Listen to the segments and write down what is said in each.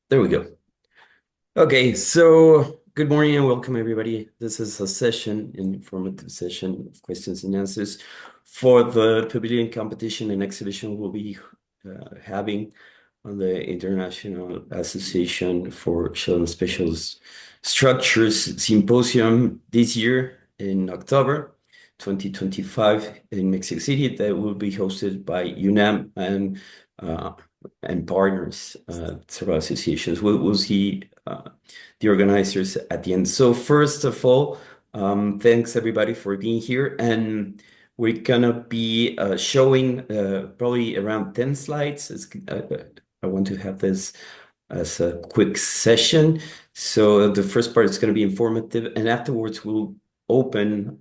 There we go. Okay, so good morning and welcome everybody. This is a session, an informative session of questions and answers for the Pavilion Competition and Exhibition we'll be having on the International Association for Shell and Special Structures Symposium this year in October 2025 in Mexico City that will be hosted by UNAM uh, and partners, several associations. We'll see the organizers at the end. So first of all, thanks everybody for being here. And we're gonna be showing probably around 10 slides. I want to have this as a quick session. So the first part is going to be informative, and afterwards we'll open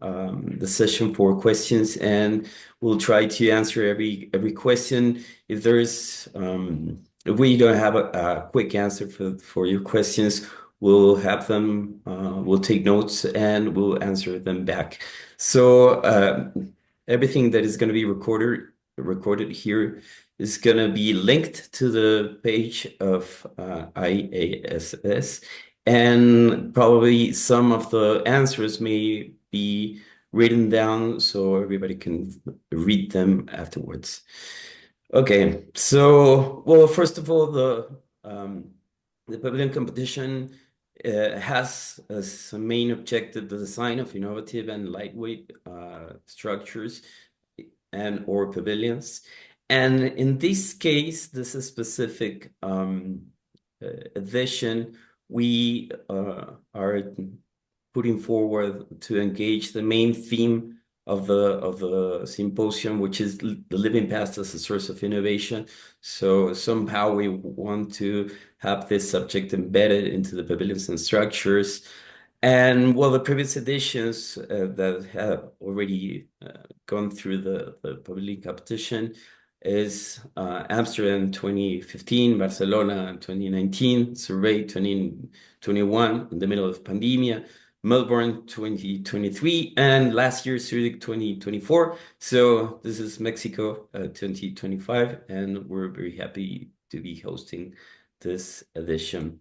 the session for questions, and we'll try to answer every question. If there's if we don't have a quick answer for your questions, we'll have them. We'll take notes and we'll answer them back. So everything that is going to be recorded here is going to be linked to the page of IASS, and probably some of the answers may be written down so everybody can read them afterwards. Okay, so, well, first of all, the Pavilion Competition has as a main objective the design of innovative and lightweight structures and or pavilions. And in this case, this is specific edition, we are putting forward to engage the main theme of the symposium, which is the living past as a source of innovation. So somehow we want to have this subject embedded into the pavilions and structures. And well, the previous editions that have already gone through the Pavilion competition is Amsterdam 2015, Barcelona 2019, Surrey 2021 in the middle of pandemia, Melbourne 2023, and last year Zurich 2024. So this is Mexico 2025, and we're very happy to be hosting this edition.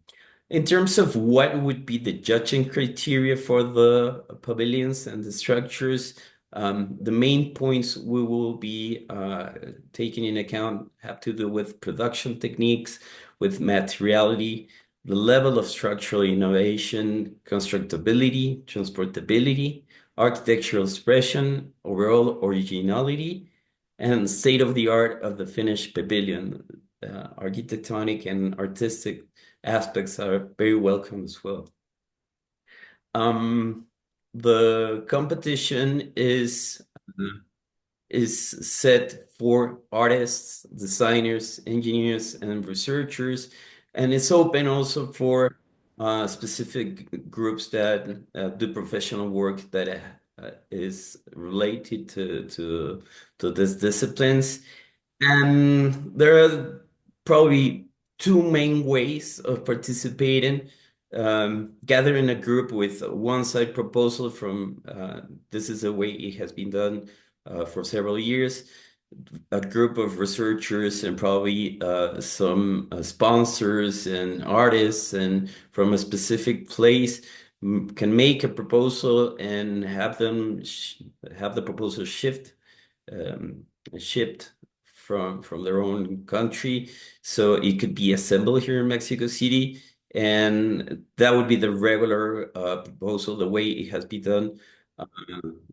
In terms of what would be the judging criteria for the pavilions and the structures, the main points we will be taking in account have to do with production techniques, with materiality, the level of structural innovation, constructability, transportability, architectural expression, overall originality, and state of the art of the finished pavilion. Architectonic and artistic aspects are very welcome as well. The competition is set for artists, designers, engineers, and researchers, and it's open also for specific groups that do professional work that is related to these disciplines. And there are probably two main ways of participating. Gathering a group with one side proposal from, this is a way it has been done for several years. A group of researchers and probably some sponsors and artists and from a specific place can make a proposal and have them have the proposal shipped from their own country. So it could be assembled here in Mexico City, and that would be the regular proposal, the way it has been done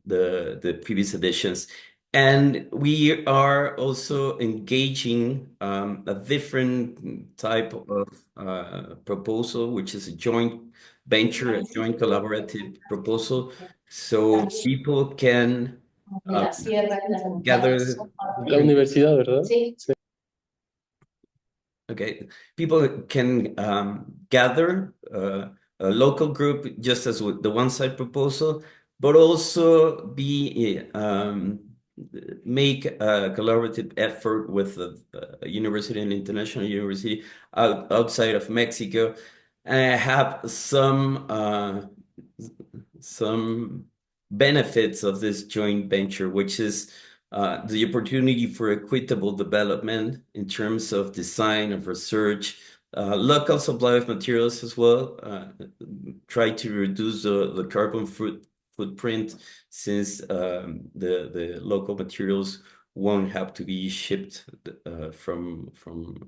the previous editions. And we are also engaging a different type of proposal, which is a joint venture, a joint collaborative proposal. So people can gather. La universidad, ¿verdad? Sí. Okay, people can gather a local group just as with the one-side proposal, but also be make a collaborative effort with a university, an international university outside of Mexico, and have some benefits of this joint venture, which is the opportunity for equitable development in terms of design, of research, Local supply of materials as well. Try to reduce the carbon footprint, since the local materials won't have to be shipped from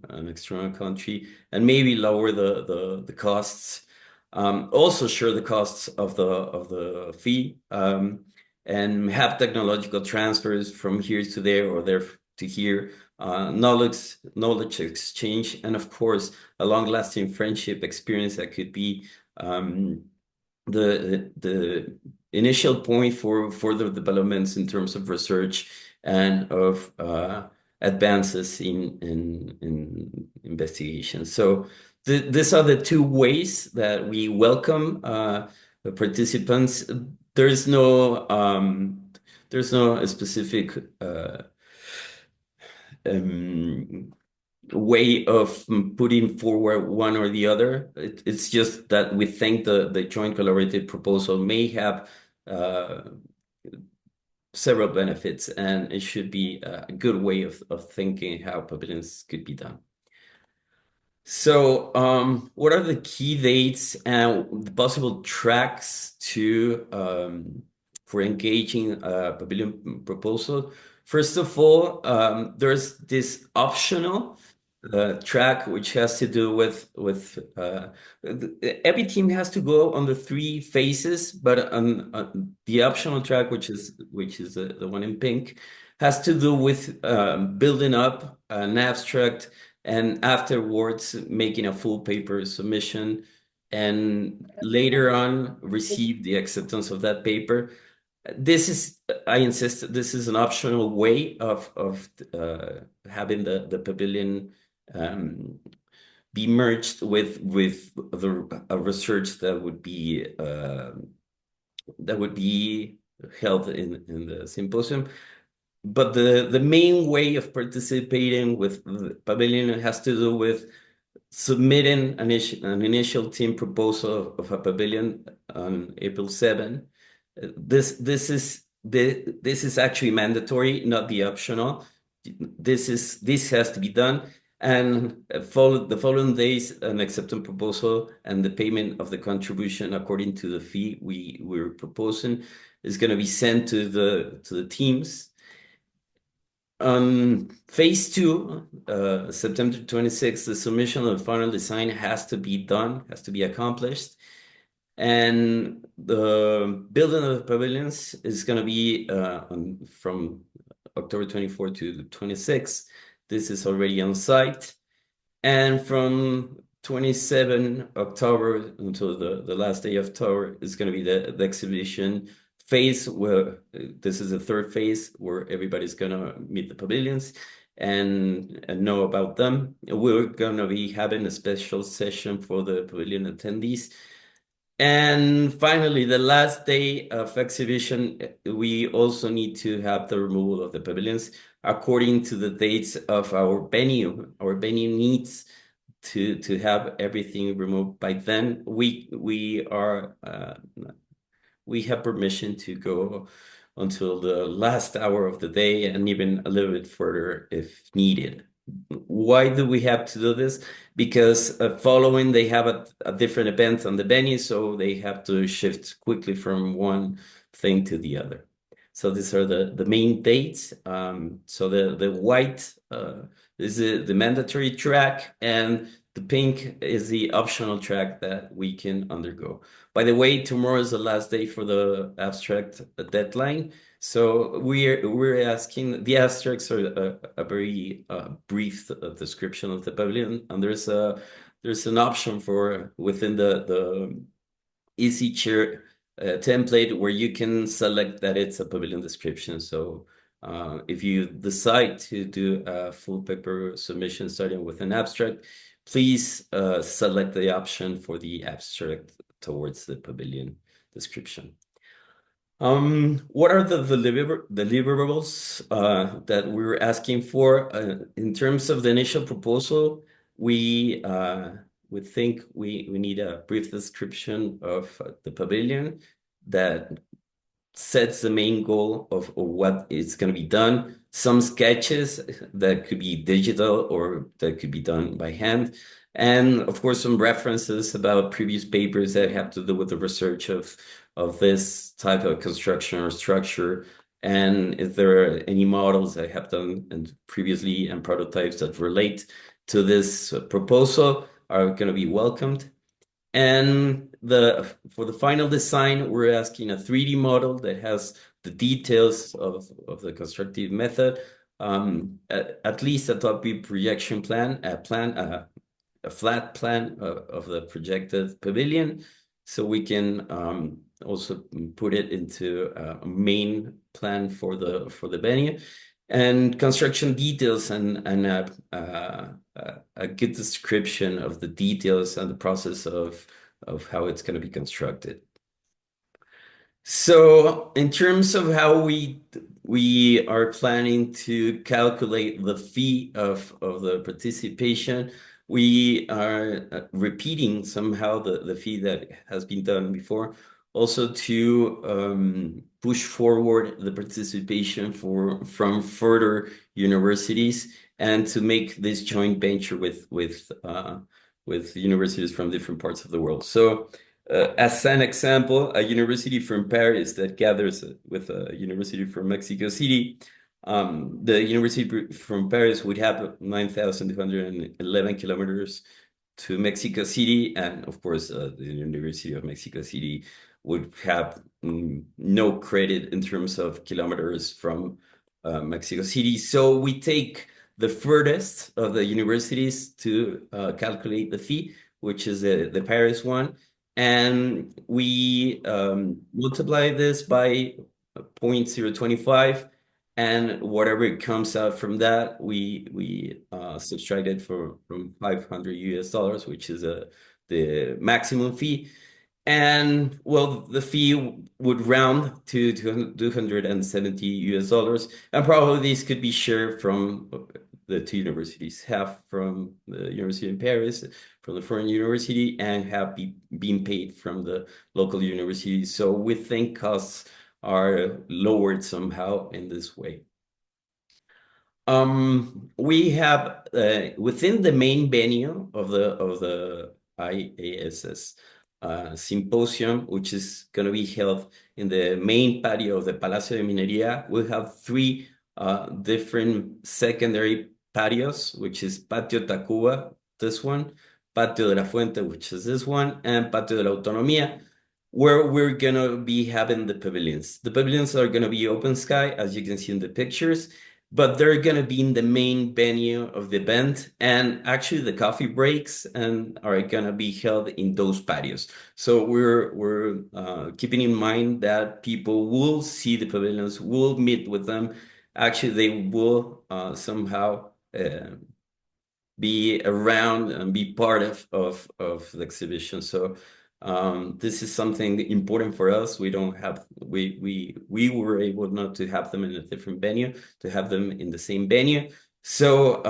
an external country, and maybe lower the costs. Also share the costs of the fee, and have technological transfers from here to there or there to here. Knowledge exchange, and of course a long-lasting friendship experience that could be the initial point for further developments in terms of research and of advances in investigation. So these are the two ways that we welcome the participants. There's no specific way of putting forward one or the other. It's just that we think the joint collaborative proposal may have several benefits, and it should be a good way of thinking how pavilions could be done. So, what are the key dates and the possible tracks for engaging a pavilion proposal? First of all, there's this optional track which has to do with every team has to go on the 3 phases, but on the optional track, which is the one in pink, has to do with building up an abstract, and afterwards making a full paper submission, and later on receive the acceptance of that paper. This is, I insist, this is an optional way of having the pavilion be merged with a research that would be held in the symposium. But the main way of participating with the pavilion has to do with submitting an initial team proposal of a pavilion on April 7. This is actually mandatory, not the optional. This has to be done, and the following days, an acceptance proposal and the payment of the contribution according to the fee we're proposing is going to be sent to the teams. On phase 2, September 26th, the submission of the final design has to be done, has to be accomplished. And the building of the pavilions is going to be from October 24 to 26. This is already on site. And from 27 October until the last day of October is going to be the exhibition phase, where this is the 3rd phase where everybody's going to meet the pavilions and know about them. We're going to be having a special session for the pavilion attendees. And finally, the last day of exhibition, we also need to have the removal of the pavilions according to the dates of our venue. Our venue needs to have everything removed by then. We have permission to go until the last hour of the day, and even a little bit further if needed. Why do we have to do this? Because following, they have a different event on the venue, so they have to shift quickly from one thing to the other. So these are the main dates. So the white is the mandatory track, and the pink is the optional track that we can undergo. By the way, tomorrow is the last day for the abstract deadline. So we're asking, the abstracts are a very brief description of the pavilion, and there's an option for within the easy chair template where you can select that it's a pavilion description. So if you decide to do a full paper submission starting with an abstract, please select the option for the abstract towards the pavilion description. What are the deliverables that we're asking for? In terms of the initial proposal, we think we need a brief description of the pavilion that sets the main goal of what is going to be done. some sketches that could be digital or that could be done by hand, and of course some references about previous papers that have to do with the research of this type of construction or structure, and if there are any models that have done and previously and prototypes that relate to this proposal are going to be welcomed. And for the final design, we're asking a 3D model that has the details of the constructive method, at least a top view projection plan, a flat plan of the projected pavilion, so we can also put it into a main plan for the venue, and construction details and a good description of the details and the process of how it's going to be constructed. So in terms of how we are planning to calculate the fee of the participation, we are repeating somehow the fee that has been done before, also to push forward the participation from further universities and to make this joint venture with universities from different parts of the world. So as an example, a university from Paris that gathers with a university from Mexico City, the university from Paris would have 9,211 kilometers to Mexico City, and of course, the University of Mexico City would have no credit in terms of kilometers from Mexico City. So we take the furthest of the universities to calculate the fee, which is the Paris one. And we multiply this by 0.025, and whatever comes out from that, we subtract it from $500, which is the maximum fee. And well, the fee would round to $270, and probably these could be shared from the two universities, half from the University in Paris, from the foreign university, and half being paid from the local university. So we think costs are lowered somehow in this way. We have within the main venue of the IASS Symposium, which is going to be held in the main patio of the Palacio de Minería. We have three different secondary patios, which is Patio Tacuba, this one, Patio de la Fuente, which is this one, and Patio de la Autonomía, where we're going to be having the pavilions. The pavilions are going to be open sky, as you can see in the pictures, but they're going to be in the main venue of the event, and actually the coffee breaks and are going to be held in those patios. So we're keeping in mind that people will see the pavilions, will meet with them. Actually, they will somehow be around and be part of the exhibition. So this is something important for us. We were able not to have them in a different venue, to have them in the same venue. So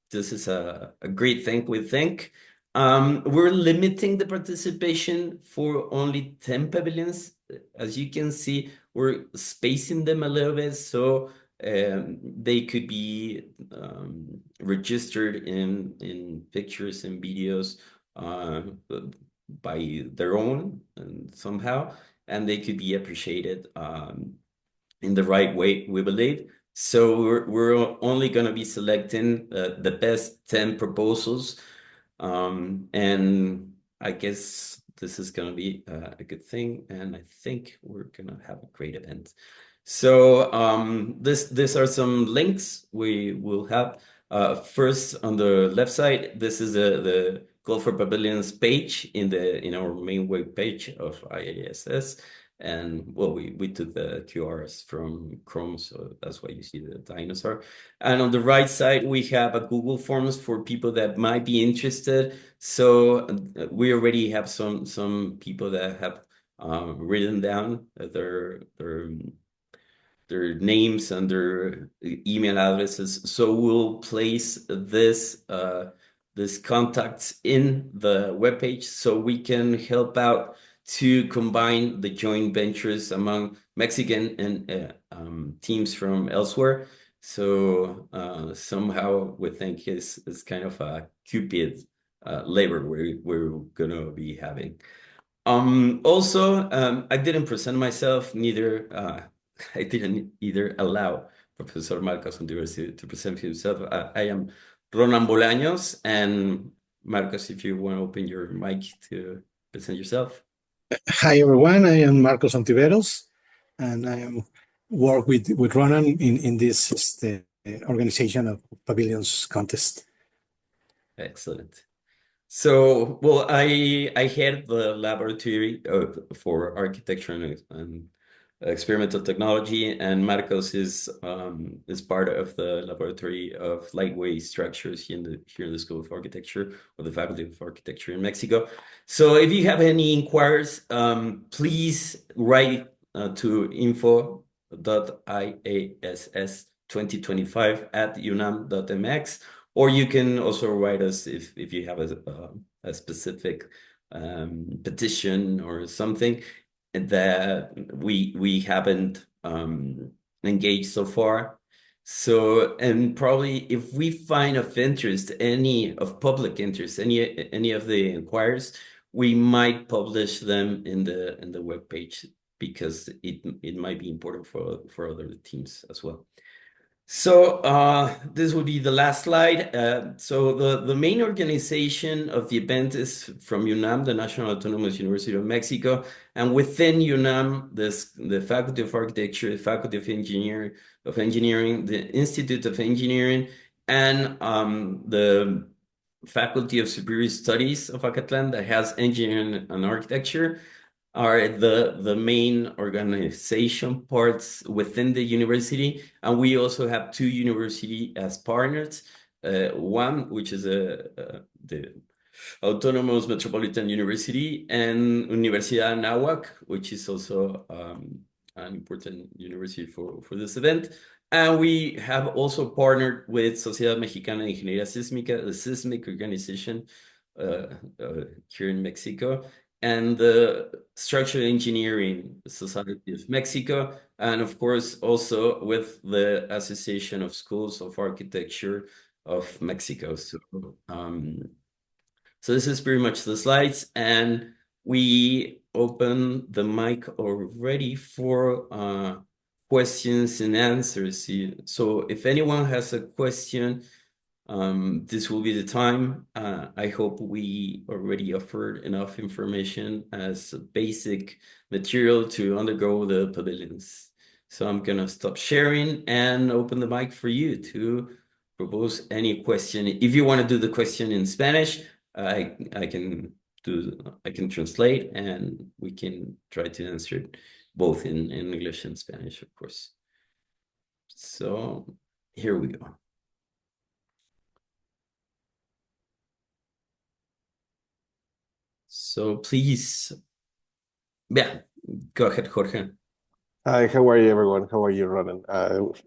this is a great thing, we think. We're limiting the participation for only 10 pavilions. As you can see, we're spacing them a little bit so they could be registered in pictures and videos by their own and somehow, and they could be appreciated in the right way, we believe. So we're only going to be selecting the best 10 proposals, and I guess this is going to be a good thing, and I think we're going to have a great event. So these are some links we will have. First, on the left side, this is the Call for Pavilions page in our main web page of IASS. And well, we took the QRs from Chrome, so that's why you see the dinosaur. And on the right side, we have a Google Forms for people that might be interested. So we already have some people that have written down their names and their email addresses. So we'll place this contacts in the webpage so we can help out to combine the joint ventures among Mexican and teams from elsewhere. So somehow we think is kind of a Cupid labor we're gonna be having. Also, I didn't present myself, neither I didn't either allow Professor Marcos Ontiveros to present himself. I am Ronan Bolaños, and Marcos, if you want to open your mic to present yourself. Hi everyone, I am Marcos Ontiveros, and I am work with Ronan in this organization of Pavilions contest. Excellent. So, well, I head the laboratory for architecture and experimental technology, and Marcos is part of the laboratory of lightweight structures here in the School of Architecture or the Faculty of Architecture in Mexico. So, if you have any inquiries, please write to info.iass2025@unam.mx. Or you can also write us if you have a specific petition or something that we haven't engaged so far. So, and probably if we find of interest, any of public interest, any of the inquiries, we might publish them in the webpage because it might be important for other teams as well. So this will be the last slide. So the main organization of the event is from UNAM, the National Autonomous University of Mexico, and within UNAM, the Faculty of Architecture, the Faculty of Engineering, the Institute of Engineering, and the Faculty of Superior Studies of Acatlán that has engineering and architecture are the main organization parts within the university, and we also have two university as partners. One, which is the Autonomous Metropolitan University, and Universidad Anáhuac, which is also an important university for this event. And we have also partnered with Sociedad Mexicana de Ingeniería Sísmica, the seismic organization here in Mexico, and the Structural Engineering Society of Mexico, and of course also with the Association of Schools of Architecture of Mexico. So this is pretty much the slides, and we open the mic already for questions and answers. So if anyone has a question, this will be the time. I hope we already offered enough information as basic material to undergo the pavilions. So I'm gonna stop sharing and open the mic for you to propose any question. If you want to do the question in Spanish, I can translate and we can try to answer it both in English and Spanish, of course. So here we go. So please, yeah, go ahead, Jorge. Hi, how are you, everyone? How are you, Ronan?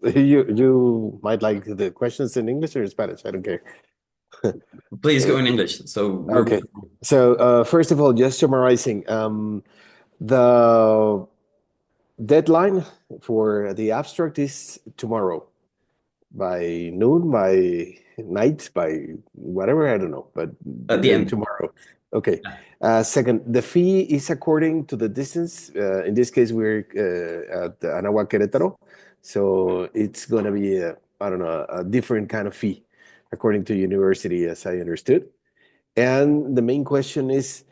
You might like the questions in English or in Spanish. I don't care. Please go in English. So Okay. So first of all, just summarizing, the deadline for the abstract is tomorrow by noon, by night, by whatever, I don't know, but at the end. tomorrow. Okay. Second, the fee is according to the distance. In this case, we're at Anáhuac Querétaro. So it's going to be, I don't know, a different kind of fee according to university, as I understood. And the main question is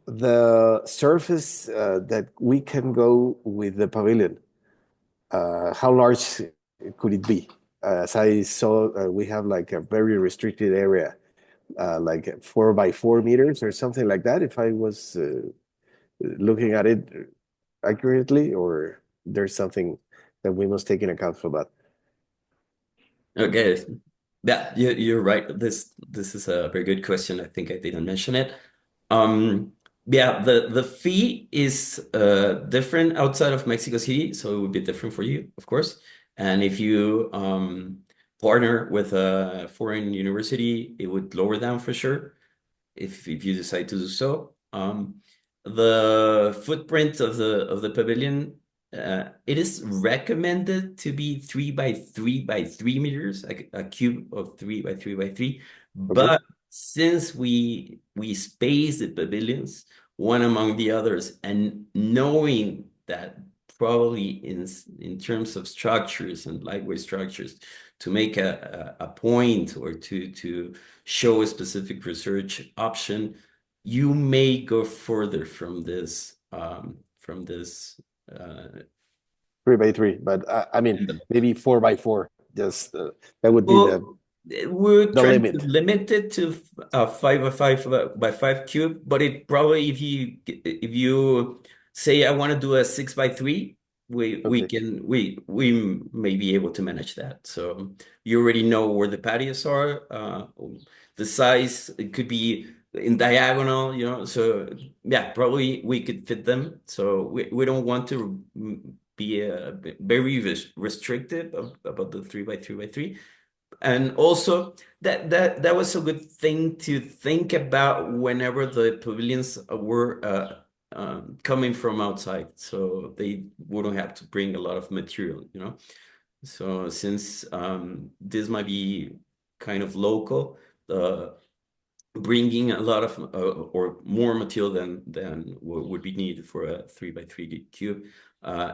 the surface that we can go with the pavilion. How large could it be? As I saw, we have like a very restricted area, like 4 by 4 meters or something like that. If I was looking at it accurately, or there's something that we must take in account for that. Okay. Yeah, you're right. This is a very good question. I think I didn't mention it. Yeah, the fee is different outside of Mexico City, so it would be different for you, of course. And if you partner with a foreign university, it would lower down for sure if you decide to do so. The footprint of the pavilion it is recommended to be 3 by 3 by 3 meters, like a cube of 3 by 3 by 3. Okay. But since we space the pavilions one among the others, and knowing that probably in terms of structures and lightweight structures, to make a point or to show a specific research option, you may go further from this uh, 3 by 3, but I mean, envelope. maybe 4 by 4. Just that would be Well, we're the trying to limit. limit it to 5 by 5 by 5 cube, but it probably, if you say I want to do a 6 by 3, we Okay. can we may be able to manage that. So you already know where the patios are, the size. It could be in diagonal, you know. So yeah, probably we could fit them. So we don't want to be very restrictive about the 3 by 3 by 3. And also that was a good thing to think about whenever the pavilions were coming from outside, so they wouldn't have to bring a lot of material, you know. So since this might be kind of local, bringing a lot of or more material than what would be needed for a 3 by 3 cube,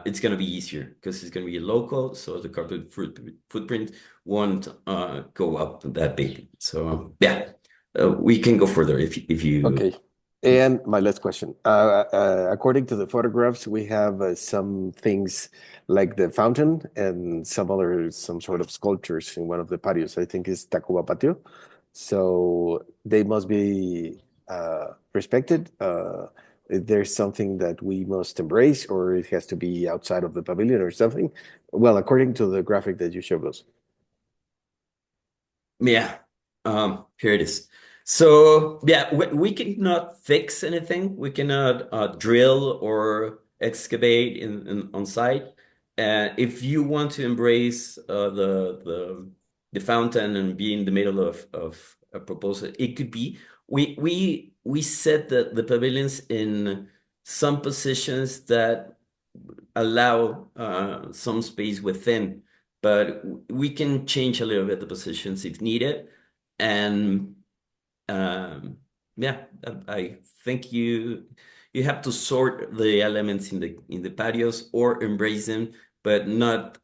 it's going to be easier because it's going to be local, so the carbon footprint won't go up that big. So yeah, we can go further if you. Okay. And my last question. According to the photographs, we have some things like the fountain and some sort of sculptures in one of the patios. I think it's Tacuba Patio. So they must be respected. If there's something that we must embrace, or it has to be outside of the pavilion or something. Well, according to the graphic that you showed us. Yeah, here it is. So yeah, we cannot fix anything. We cannot drill or excavate on site. If you want to embrace the fountain and be in the middle of a proposal, it could be. We set the pavilions in some positions that allow some space within, but we can change a little bit the positions if needed. And yeah, I think you have to sort the elements in the patios or embrace them, but not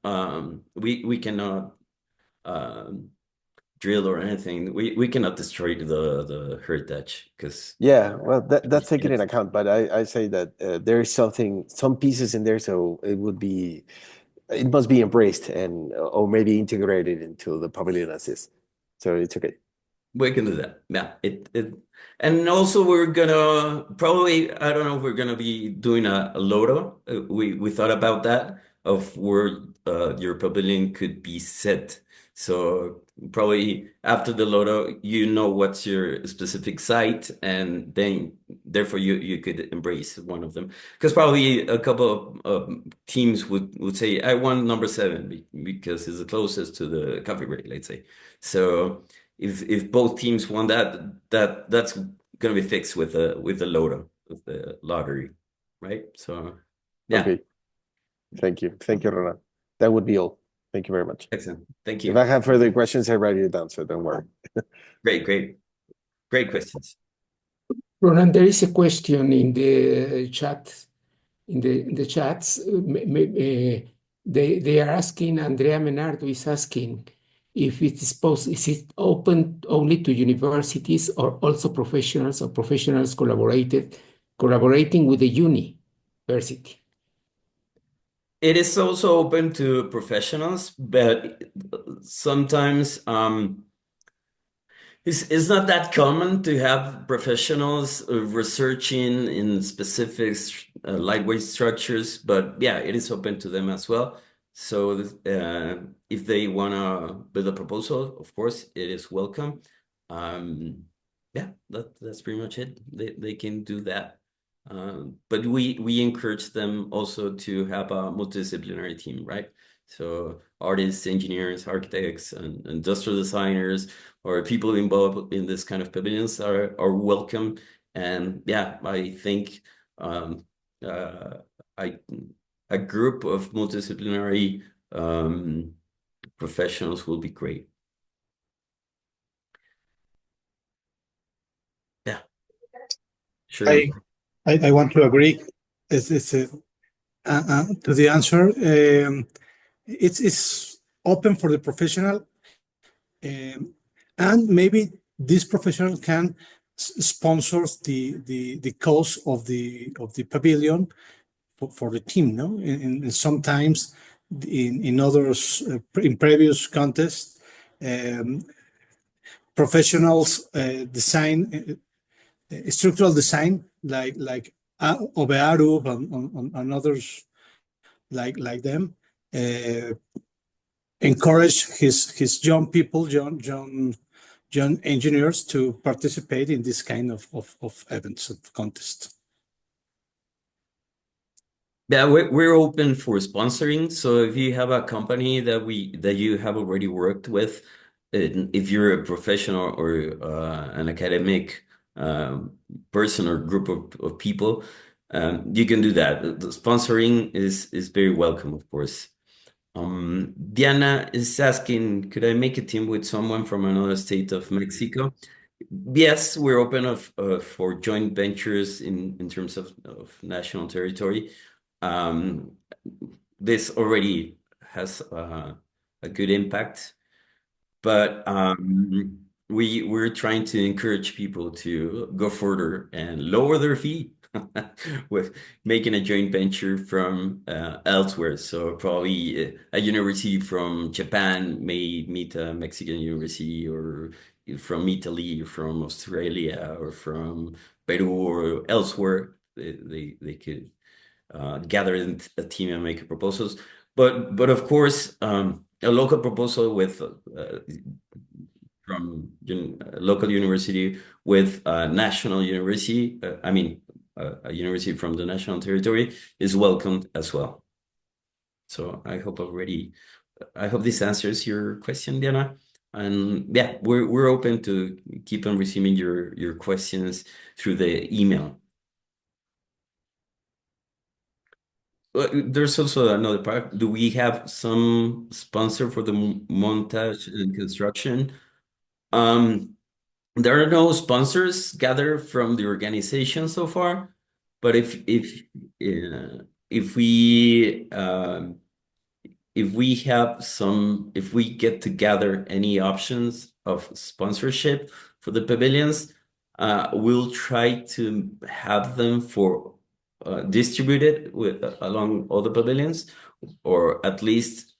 we cannot drill or anything. We cannot destroy the heritage because Yeah, well, that's taken into account, but I say that there is some pieces in there, so it must be embraced and or maybe integrated into the pavilion as is. So it's okay. we can do that. Yeah, and also we're gonna probably, I don't know if we're gonna be doing a loto. We thought about that, of where your pavilion could be set. So probably after the loto, you know what's your specific site, and then therefore you could embrace one of them. Because probably a couple of teams would say, I want number 7 because it's the closest to the coffee break, let's say. So if both teams want that's gonna be fixed with the loto, with the lottery, right? So yeah. Okay. Thank you, Ronan. That would be all. Thank you very much. Excellent. Thank If you. I have further questions, I write it down, so don't worry. Great questions. Ronan, there is a question in the chat, in the chats. They are asking, Andrea Menardo is asking if it is is it open only to universities or also professionals or professionals collaborating with the university? It is also open to professionals, but sometimes it's not that common to have professionals researching in specific lightweight structures, but yeah, it is open to them as well. So if they want to build a proposal, of course, it is welcome. Yeah, that's pretty much it. They can do that. But we encourage them also to have a multidisciplinary team, right? So artists, engineers, architects, and industrial designers, or people involved in this kind of pavilions are welcome. And yeah, I think I a group of multidisciplinary professionals will be great. Yeah, sure. I want to agree. It's to the answer. It's open for the professional, and maybe this professional can sponsor the cost of the pavilion for the team. No, and sometimes in others in previous contests, professionals design structural design like Obearu and others like them uh, encourage his young people, young engineers to participate in this kind of events and contests. Yeah, we're open for sponsoring. So if you have a company that you have already worked with, if you're a professional or an academic person or group of people, you can do that. The sponsoring is very welcome, of course. Diana is asking, could I make a team with someone from another state of Mexico? Yes, we're open for joint ventures in terms of national territory. This already has a good impact, but we're trying to encourage people to go further and lower their fee with making a joint venture from elsewhere. So probably a university from Japan may meet a Mexican university, or from Italy, or from Australia, or from Peru, or elsewhere. They could gather in a team and make proposals. But of course, a local proposal with from a local university with a national university, I mean, a university from the national territory is welcomed as well. So I hope this answers your question, Diana. And yeah, we're open to keep on receiving your questions through the email. There's also another part. Do we have some sponsor for the montage and construction? There are no sponsors gathered from the organization so far, but if we if we get to gather any options of sponsorship for the pavilions, we'll try to have them for distributed along all the pavilions, or at least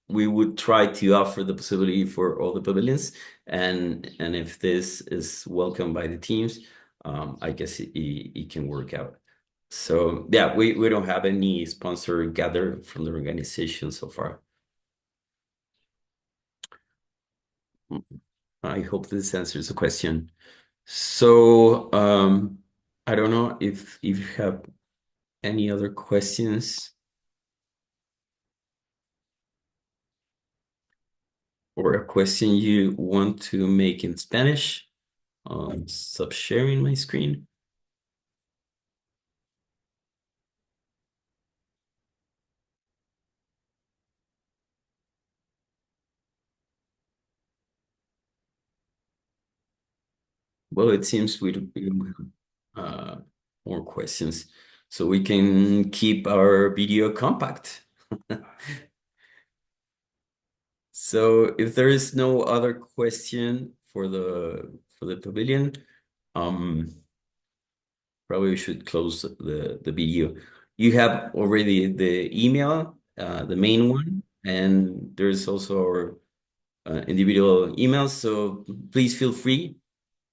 we would try to offer the possibility for all the pavilions. And if this is welcomed by the teams, I guess it can work out. So yeah, we don't have any sponsor gathered from the organization so far. I hope this answers the question. So I don't know if you have any other questions or a question you want to make in Spanish. Stop sharing my screen. Well, it seems we don't have more questions, so we can keep our video compact. So if there is no other question for the pavilion, probably we should close the video. You have already the email, the main one, and there's also our individual emails. So please feel free.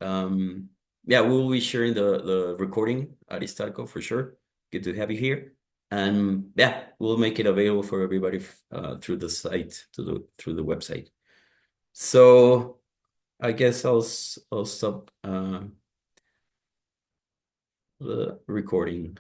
Yeah, we'll be sharing the recording, Aristarco, for sure. Good to have you here. And yeah, we'll make it available for everybody through the site, through the website. So I guess I'll stop the recording.